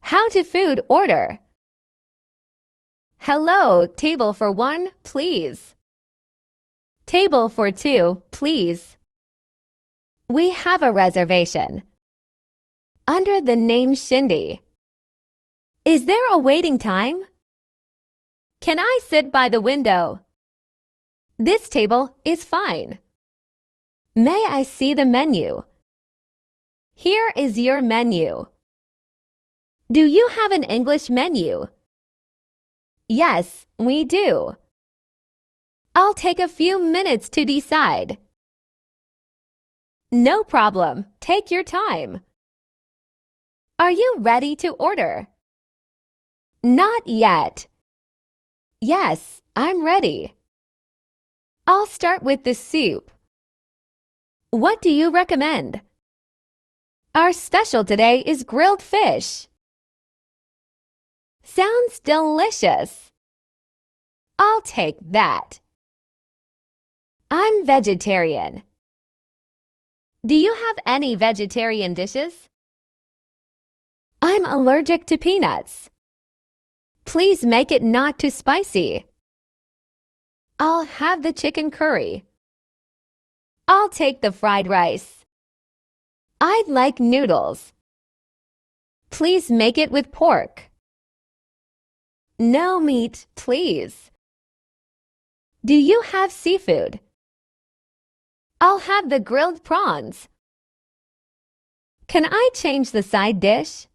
How to food order. Hello, table for one, please. Table for two, please. We have a reservation. Under the name Shindy. Is there a waiting time? Can I sit by the window? This table is fine. May I see the menu? Here is your menu. Do you have an English menu? Yes, we do. I'll take a few minutes to decide. No problem. Take your time. Are you ready to order? Not yet. Yes, I'm ready. I'll start with the soup. What do you recommend? Our special today is grilled fish. Sounds delicious. I'll take that. I'm vegetarian. Do you have any vegetarian dishes? I'm allergic to peanuts. Please make it not too spicy. I'll have the chicken curry. I'll take the fried rice. I'd like noodles. Please make it with pork. No meat, please. Do you have seafood? I'll have the grilled prawns. Can I change the side dish?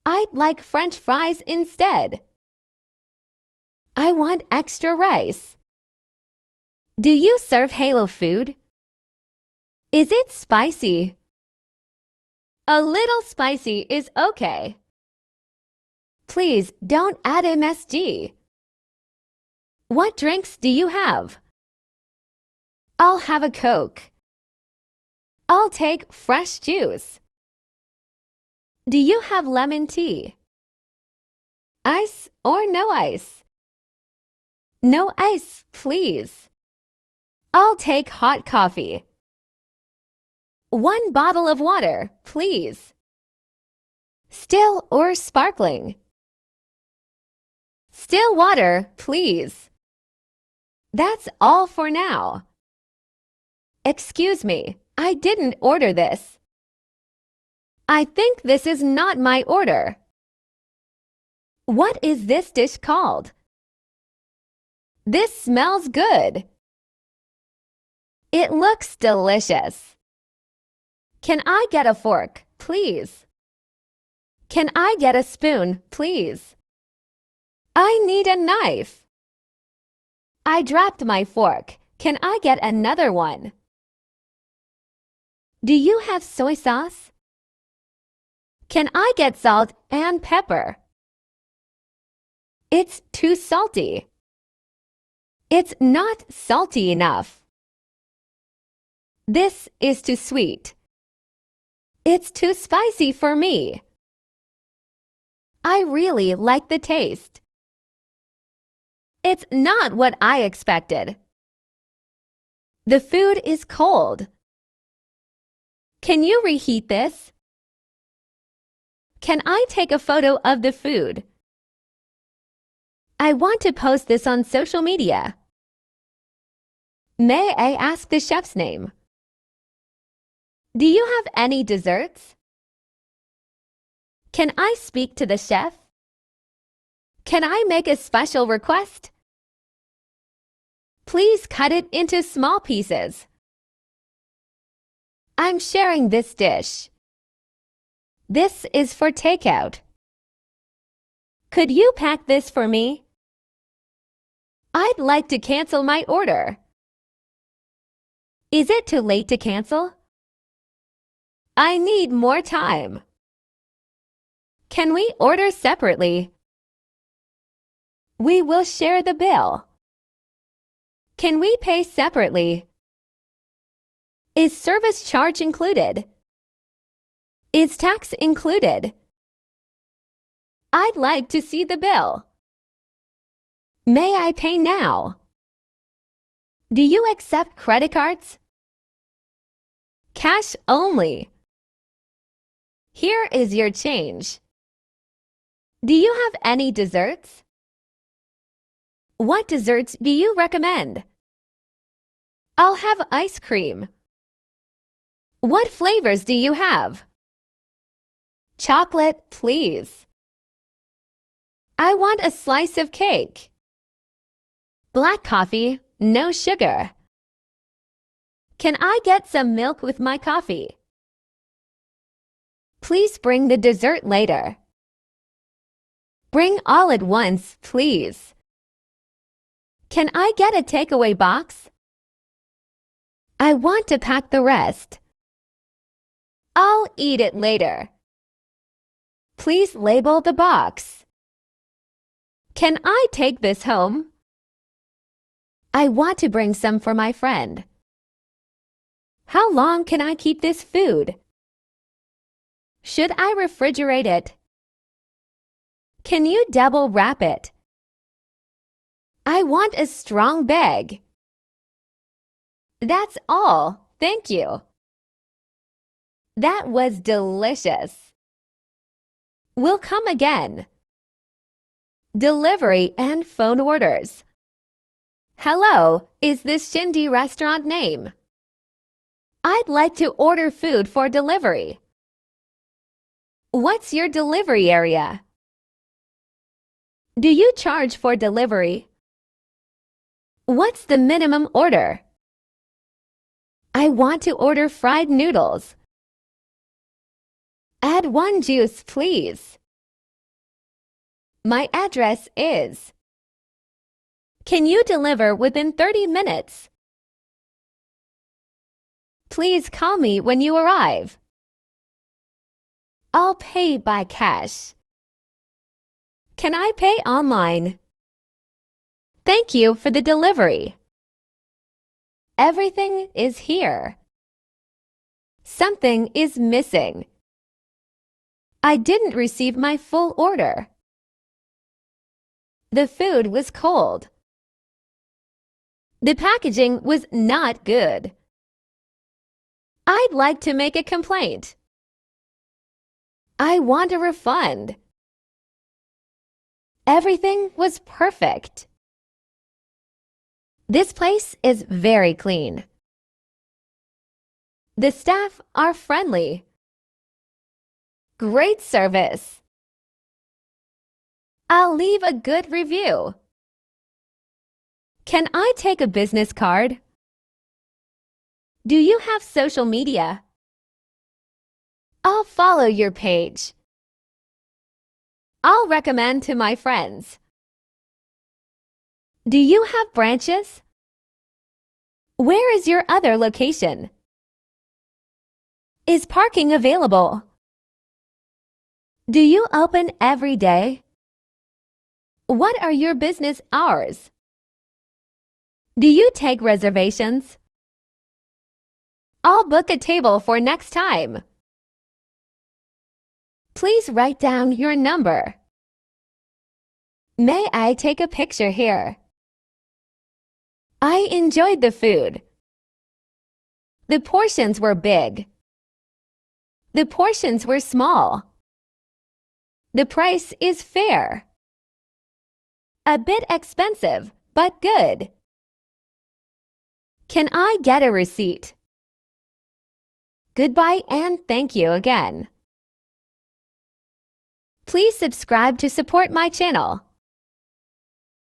I'd like French fries instead. I want extra rice. Do you serve Halo food? Is it spicy? A little spicy is okay. Please don't add MSG. What drinks do you have? I'll have a Coke. I'll take fresh juice. Do you have lemon tea? Ice or no ice? No ice, please. I'll take hot coffee. 1 bottle of water, please. Still or sparkling? Still water, please. That's all for now. Excuse me, I didn't order this. I think this is not my order. What is this dish called? This smells good. It looks delicious. Can I get a fork, please? Can I get a spoon, please? I need a knife. I dropped my fork. Can I get another one? Do you have soy sauce? Can I get salt and pepper? It's too salty. It's not salty enough. This is too sweet. It's too spicy for me. I really like the taste. It's not what I expected. The food is cold. Can you reheat this? Can I take a photo of the food? I want to post this on social media. May I ask the chef's name? Do you have any desserts? Can I speak to the chef? Can I make a special request? Please cut it into small pieces. I'm sharing this dish. This is for takeout. Could you pack this for me? I'd like to cancel my order. Is it too late to cancel? I need more time. Can we order separately? We will share the bill. Can we pay separately? Is service charge included? Is tax included? I'd like to see the bill. May I pay now? Do you accept credit cards? Cash only. Here is your change. Do you have any desserts? What desserts do you recommend? I'll have ice cream. What flavors do you have? Chocolate, please. I want a slice of cake. Black coffee, no sugar. Can I get some milk with my coffee? Please bring the dessert later. Bring all at once, please. Can I get a takeaway box? I want to pack the rest. I'll eat it later. Please label the box. Can I take this home? I want to bring some for my friend. How long can I keep this food? Should I refrigerate it? Can you double wrap it? I want a strong bag. That's all. Thank you. That was delicious. We'll come again. Delivery and phone orders. Hello, is this Shindy restaurant name? I'd like to order food for delivery. What's your delivery area? Do you charge for delivery? What's the minimum order? I want to order fried noodles. Add 1 juice, please. My address is. Can you deliver within 30 minutes? Please call me when you arrive. I'll pay by cash. Can I pay online? Thank you for the delivery. Everything is here. Something is missing. I didn't receive my full order. The food was cold. The packaging was not good. I'd like to make a complaint. I want a refund. Everything was perfect. This place is very clean. The staff are friendly. Great service. I'll leave a good review. Can I take a business card? Do you have social media? I'll follow your page. I'll recommend to my friends. Do you have branches? Where is your other location? Is parking available? Do you open every day? What are your business hours? Do you take reservations? I'll book a table for next time. Please write down your number. May I take a picture here? I enjoyed the food. The portions were big. The portions were small. The price is fair. A bit expensive, but good. Can I get a receipt? Goodbye and thank you again. Please subscribe to support my channel.